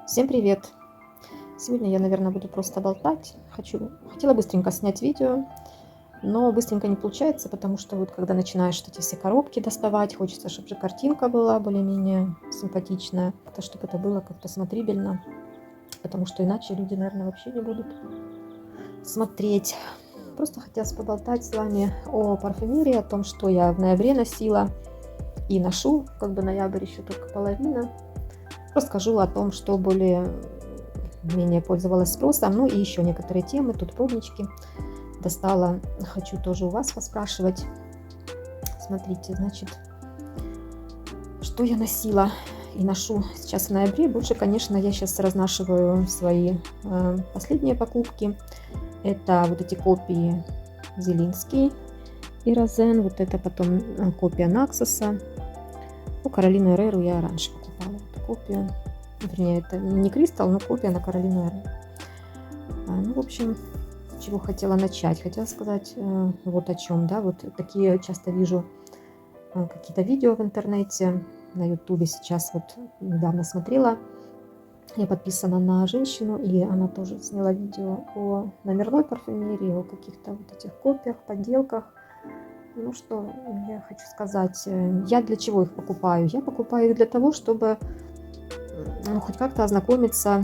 Всем привет! Сегодня я, наверное, буду просто болтать. Хотела быстренько снять видео, но быстренько не получается, потому что вот когда начинаешь эти все коробки доставать, хочется, чтобы же картинка была более-менее симпатичная, чтобы это было как-то смотрибельно, потому что иначе люди, наверное, вообще не будут смотреть. Просто хотелось поболтать с вами о парфюмерии, о том, что я в ноябре носила и ношу, как бы ноябрь еще только половина. Расскажу о том, что более-менее пользовалась спросом, ну и еще некоторые темы, тут пробнички достала, хочу тоже у вас поспрашивать. Смотрите, значит, что я носила и ношу сейчас в ноябре. Больше, конечно, я сейчас разнашиваю свои последние покупки. Это вот эти копии Зелинский и Розен, вот это потом копия Наксоса. Ну, Каролину Эреру я раньше покупала эту копию. Вернее, это не Кристалл, но копия на Каролину Эреру. Ну, в общем, с чего хотела начать. Хотела сказать вот о чем, да, вот такие часто вижу какие-то видео в интернете, на ютубе сейчас вот недавно смотрела. Я подписана на женщину, и она тоже сняла видео о номерной парфюмерии, о каких-то вот этих копиях, подделках. Ну что я хочу сказать, я для чего их покупаю? Я покупаю их для того, чтобы хоть как-то ознакомиться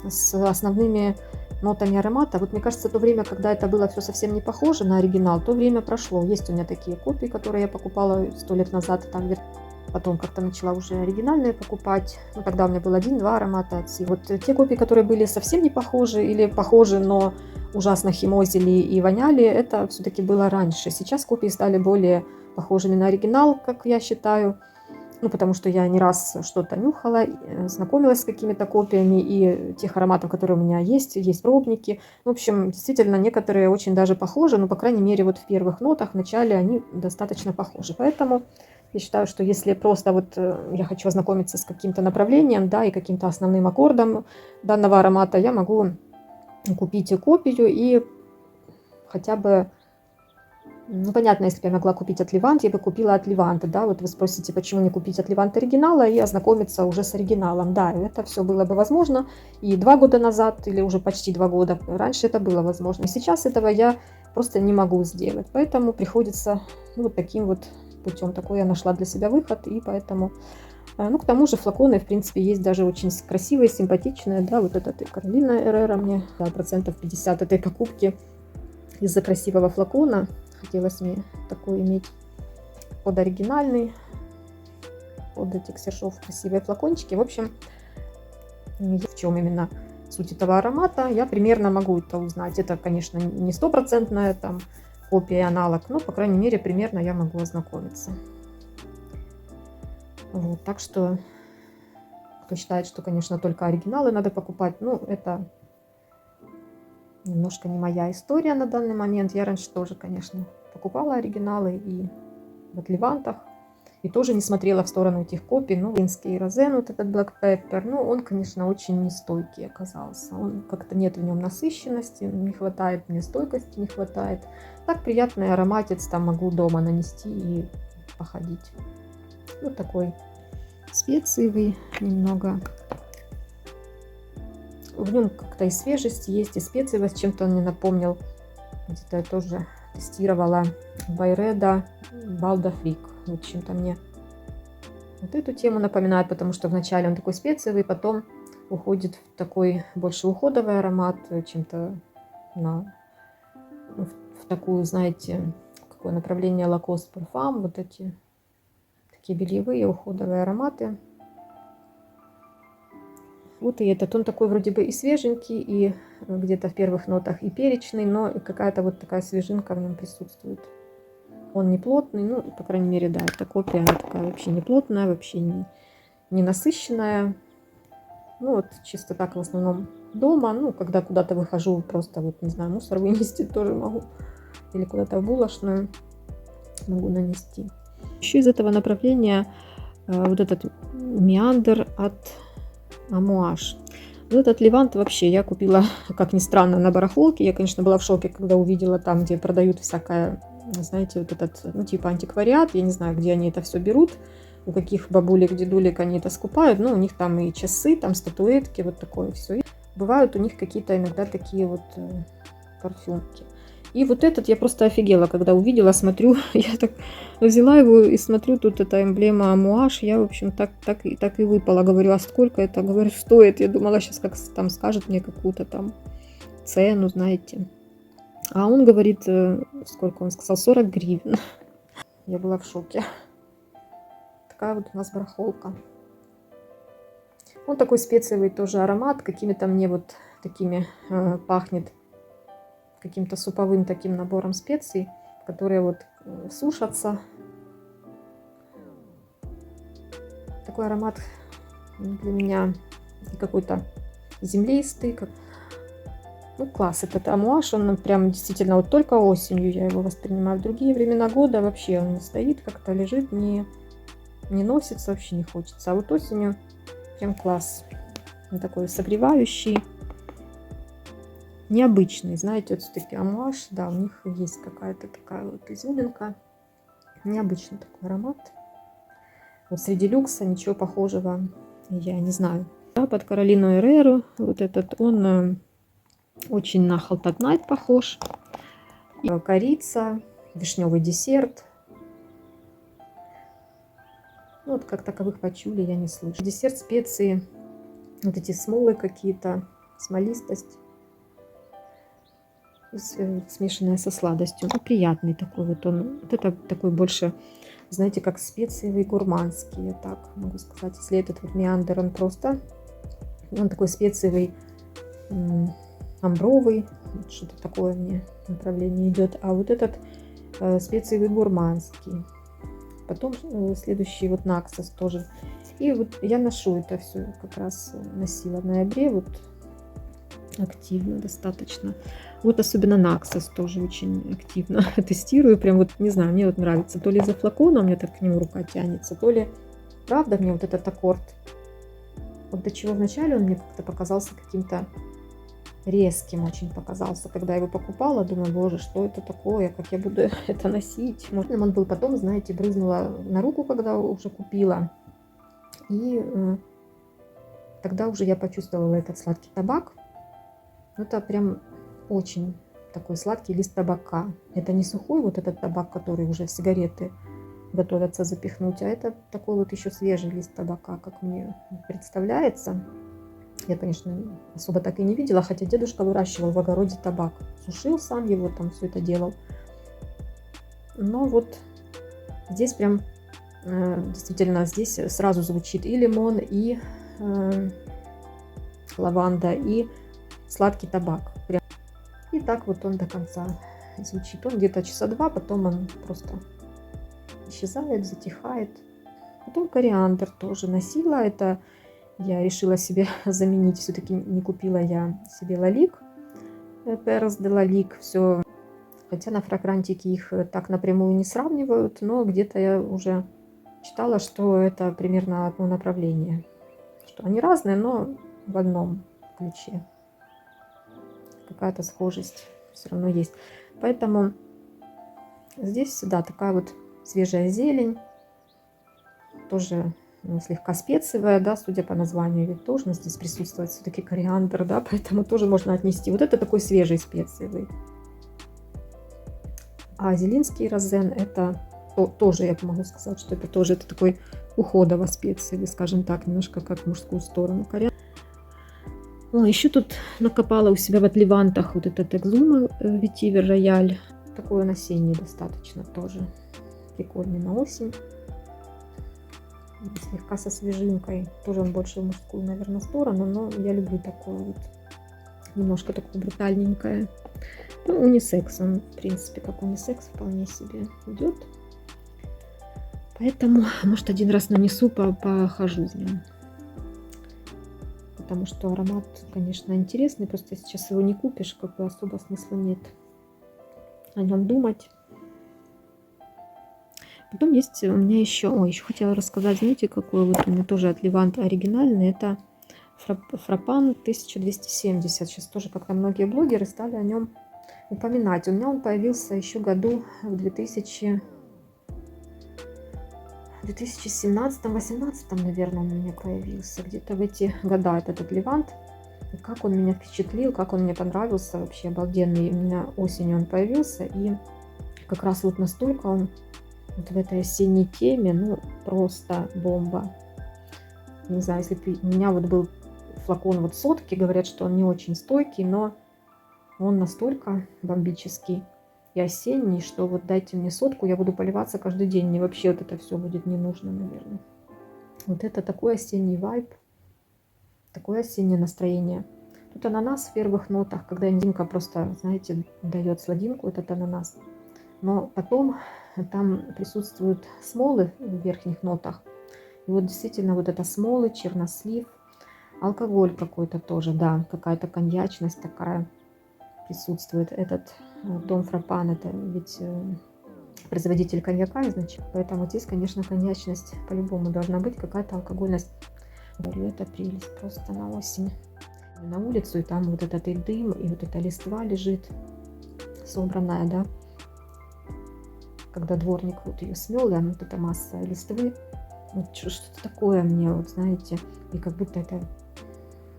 с основными нотами аромата. Вот мне кажется, то время, когда это было все совсем не похоже на оригинал, то время прошло. Есть у меня такие копии, которые я покупала 100 лет назад, там потом как-то начала уже оригинальные покупать. Ну, тогда у меня было 1-2 аромата от Си. Вот те копии, которые были совсем не похожи или похожи, но ужасно химозили и воняли, это все-таки было раньше. Сейчас копии стали более похожими на оригинал, как я считаю. Ну, потому что я не раз что-то нюхала, знакомилась с какими-то копиями и тех ароматов, которые у меня есть пробники. В общем, действительно, некоторые очень даже похожи, но, по крайней мере, вот в первых нотах, в начале они достаточно похожи. Поэтому я считаю, что если просто вот я хочу ознакомиться с каким-то направлением, да, и каким-то основным аккордом данного аромата, я могу купить копию и хотя бы... Ну, понятно, если бы я могла купить от Левант, я бы купила от Леванта, да, вот вы спросите, почему не купить от Леванта оригинала и ознакомиться уже с оригиналом. Да, это все было бы возможно и 2 года назад, или уже почти 2 года раньше это было возможно. И сейчас этого я просто не могу сделать, поэтому приходится вот таким вот путем. Такой я нашла для себя выход, и поэтому... Ну, к тому же флаконы, в принципе, есть даже очень красивые, симпатичные, да, вот этот и Каролина Эрера мне дал процентов 50 этой покупки из-за красивого флакона. Хотелось мне такой иметь под оригинальный, под этих сершов красивые флакончики. В общем, в чем именно суть этого аромата, я примерно могу это узнать. Это, конечно, не стопроцентная там копия, аналог, но, по крайней мере, примерно я могу ознакомиться. Вот, так что, кто считает, что, конечно, только оригиналы надо покупать, ну, это... Немножко не моя история на данный момент. Я раньше тоже, конечно, покупала оригиналы и в Левантах. И тоже не смотрела в сторону этих копий. Ну, Зелинский Розен, вот этот Black Pepper, ну, он, конечно, очень нестойкий оказался. Он как-то нет в нем насыщенности, не хватает мне стойкости, не хватает. Так приятный ароматец там могу дома нанести и походить. Вот такой специевый немного. В нем как-то и свежесть есть, и специевость. Чем-то он мне напомнил. Где-то я тоже тестировала Байреда Балдафрик. Вот чем-то мне вот эту тему напоминает, потому что вначале он такой специевый, потом уходит в такой больше уходовый аромат, чем-то в такую, знаете, какое направление Lacoste Parfum. Вот эти такие бельевые уходовые ароматы. Вот и этот, он такой вроде бы и свеженький, и где-то в первых нотах и перечный, но какая-то вот такая свежинка в нем присутствует. Он не плотный, ну, по крайней мере, да, эта копия, она такая вообще не плотная, вообще не насыщенная. Ну, вот чисто так в основном дома, ну, когда куда-то выхожу, просто вот, не знаю, мусор вынести тоже могу. Или куда-то в булочную могу нанести. Еще из этого направления вот этот Меандр от Амуаж. Вот этот Левант вообще я купила, как ни странно, на барахолке. Я, конечно, была в шоке, когда увидела там, где продают всякое, знаете, вот этот, ну, типа антиквариат. Я не знаю, где они это все берут. у каких бабулек, дедулек они это скупают. Ну, у них там и часы, там статуэтки, вот такое все. Бывают у них какие-то иногда такие вот парфюмки. И вот этот я просто офигела, когда увидела, смотрю, я так взяла его и смотрю, тут эта эмблема Амуаж, я, в общем, так и выпала. Говорю, а сколько это? Говорю, стоит. Я думала, сейчас как там скажет мне какую-то там цену, знаете. А он говорит, сколько он сказал, 40 гривен. Я была в шоке. Такая вот у нас барахолка. Он такой специевый тоже аромат, какими-то мне вот такими пахнет, каким-то суповым таким набором специй, которые вот сушатся. Такой аромат для меня какой-то землистый. Ну, класс, этот Амуаж, он прям действительно вот только осенью я его воспринимаю. В другие времена года вообще он не стоит, как-то лежит, не носится, вообще не хочется. А вот осенью прям класс. Он такой согревающий, необычный. Знаете, вот все-таки Амуаж, да, у них есть какая-то такая вот изюминка. Необычный такой аромат. Вот среди люкса ничего похожего я не знаю. Да, под Каролину Эреру вот этот, он очень на Hot at Night похож. И корица, вишневый десерт. Ну, вот как таковых пачули я не слышу. Десерт, специи, вот эти смолы какие-то, смолистость, смешанная со сладостью. Ну, приятный такой вот он. Вот это такой больше, знаете, как специевый, гурманский, я так могу сказать. Если этот вот меандр, он просто, он такой специевый, амбровый, что-то такое мне направление идет. А вот этот специевый, гурманский. Потом следующий вот Наксос тоже. И вот я ношу это все, как раз носила в ноябре, вот активно достаточно. Вот особенно Наксос тоже очень активно тестирую. Прям вот, не знаю, мне вот нравится. То ли из-за флакона у меня так к нему рука тянется, то ли, правда, мне вот этот аккорд. Вот до чего вначале он мне как-то показался каким-то резким, очень показался. Когда я его покупала, думаю, боже, что это такое, как я буду это носить. Он был потом, знаете, брызнула на руку, когда уже купила. И тогда уже я почувствовала этот сладкий табак. Это прям очень такой сладкий лист табака. Это не сухой вот этот табак, который уже в сигареты готовятся запихнуть, а это такой вот еще свежий лист табака, как мне представляется. Я, конечно, особо так и не видела, хотя дедушка выращивал в огороде табак. Сушил сам его, там все это делал. Но вот здесь прям действительно здесь сразу звучит и лимон, и лаванда, и сладкий табак. Прям. И так вот он до конца звучит. Он где-то часа два, потом он просто исчезает, затихает. Потом кориандр тоже носила. Это я решила себе заменить. Все-таки не купила я себе лалик. Перс де лалик. Все. Хотя на фрагрантике их так напрямую не сравнивают. Но где-то я уже читала, что это примерно одно направление. Что они разные, но в одном ключе. Какая-то схожесть все равно есть. Поэтому здесь всегда такая вот свежая зелень. Тоже слегка специевая, да, судя по названию, ведь должен здесь присутствовать все-таки кориандр, да, поэтому тоже можно отнести. Вот это такой свежий специевый. А зелинский розен это тоже, я могу сказать, что это тоже это такой уходово-специевый, скажем так, немножко как в мужскую сторону. О, еще тут накопала у себя в отливантах вот этот экзума ветивер рояль. Такой он осенний достаточно тоже. Прикольный на осень. Слегка со свежинкой. Тоже он больше в мужскую, наверное, сторону, но я люблю такое вот. Немножко такое брутальненькое. Ну, унисекс он, в принципе, как унисекс вполне себе идет. Поэтому, может, один раз нанесу, похожу в нем. Потому что аромат, конечно, интересный. Просто сейчас его не купишь, как бы особо смысла нет о нем думать. Потом есть у меня еще... Ой, еще хотела рассказать, знаете, какой вот у меня тоже от Левант оригинальный. Это Фрапан 1270. Сейчас тоже как-то многие блогеры стали о нем упоминать. У меня он появился еще году в 2000... В 2017-18, наверное, он у меня появился. Где-то в эти года этот Адливант. И как он меня впечатлил, как он мне понравился, вообще обалденный. У меня осенью он появился, и как раз вот настолько он вот в этой осенней теме, ну, просто бомба. Не знаю, если бы у меня вот был флакон вот сотки, говорят, что он не очень стойкий, но он настолько бомбический и осенний, что вот дайте мне сотку, я буду поливаться каждый день. Мне вообще вот это все будет не нужно, наверное. Вот это такой осенний вайб, такое осеннее настроение. Тут ананас в первых нотах, когда Димка просто, знаете, дает сладинку, этот ананас. Но потом там присутствуют смолы в верхних нотах. И вот действительно вот это смолы, чернослив, алкоголь какой-то тоже, да, какая-то коньячность такая присутствует. Этот Дом Фрапан, это ведь производитель коньяка изначально, поэтому здесь, конечно, коньячность по-любому должна быть, какая-то алкогольность. Говорю, это прелесть просто на осень. На улицу, и там вот этот и дым, и вот эта листва лежит собранная, да. Когда дворник вот ее смел, да, вот эта масса листвы, вот что-то такое мне, вот знаете, и как будто это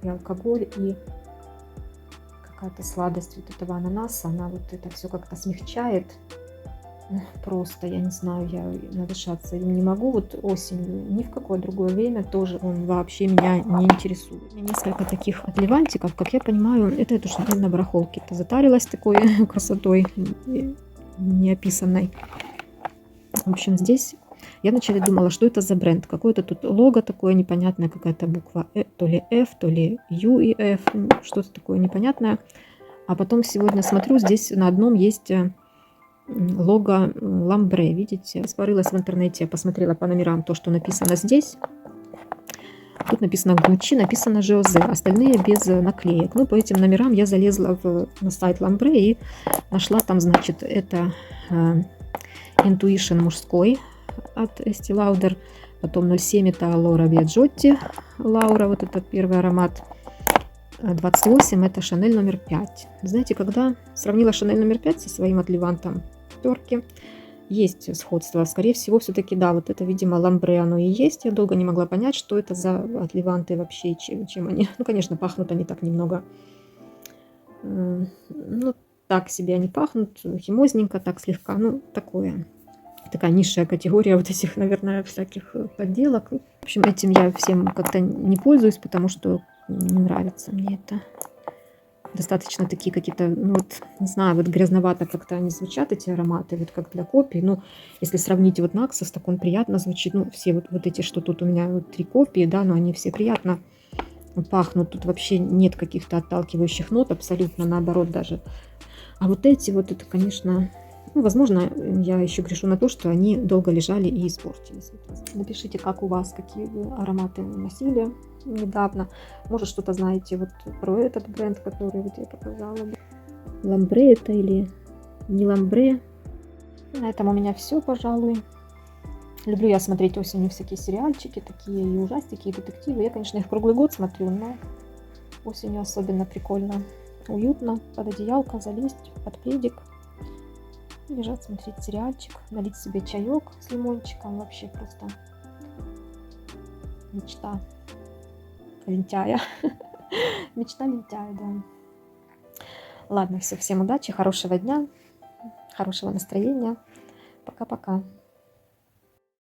и алкоголь, и какая-то сладость вот этого ананаса, она вот это все как-то смягчает. Просто, я не знаю, я надышаться им не могу. Вот осенью, ни в какое другое время тоже он вообще меня не интересует. У меня несколько таких отливантиков, как я понимаю, это я тоже на барахолке-то затарилась такой красотой неописанной. В общем, здесь я вначале думала, что это за бренд. Какое-то тут лого такое непонятное, какая-то буква то ли F, то ли U и F, что-то такое непонятное. А потом сегодня смотрю, здесь на одном есть лого Ламбре, видите? Спорылась в интернете, посмотрела по номерам то, что написано здесь. Тут написано Gucci, написано Jose, остальные без наклеек. Ну, по этим номерам я залезла на сайт Ламбре и нашла там, значит, это Intuition мужской от Estee Lauder, потом 07 это Лора Биаджотти, Лаура, вот это первый аромат. 28 это Шанель номер 5. Знаете, когда сравнила Шанель номер 5 со своим отливантом терки, есть сходство. Скорее всего, все-таки, да, вот это, видимо, ламбре оно и есть. Я долго не могла понять, что это за отливанты вообще, чем они. Ну, конечно, пахнут они так немного, ну, так себе они пахнут, химозненько, так слегка, ну, такое. Такая низшая категория вот этих, наверное, всяких подделок. В общем, этим я всем как-то не пользуюсь, потому что не нравится мне это. Достаточно такие какие-то, ну вот, не знаю, вот грязновато как-то они звучат, эти ароматы, вот как для копий. Ну, если сравнить вот Naxos, так он приятно звучит. Ну, все вот эти, что тут у меня вот 3 копии, да, но они все приятно пахнут. Тут вообще нет каких-то отталкивающих нот, абсолютно наоборот даже. А вот эти вот, это, конечно, ну, возможно, я еще грешу на то, что они долго лежали и испортились. Напишите, как у вас, какие вы ароматы носили недавно. Может, что-то знаете вот про этот бренд, который вот я показала. Ламбре это или не ламбре. На этом у меня все, пожалуй. Люблю я смотреть осенью всякие сериальчики, такие и ужастики, и детективы. Я, конечно, их круглый год смотрю, но осенью особенно прикольно. Уютно, под одеялко залезть, под пледик. Лежать, смотреть сериальчик, налить себе чаек с лимончиком. Вообще просто мечта лентяя. Мечта лентяя, да. Ладно, все, всем удачи, хорошего дня, хорошего настроения. Пока-пока.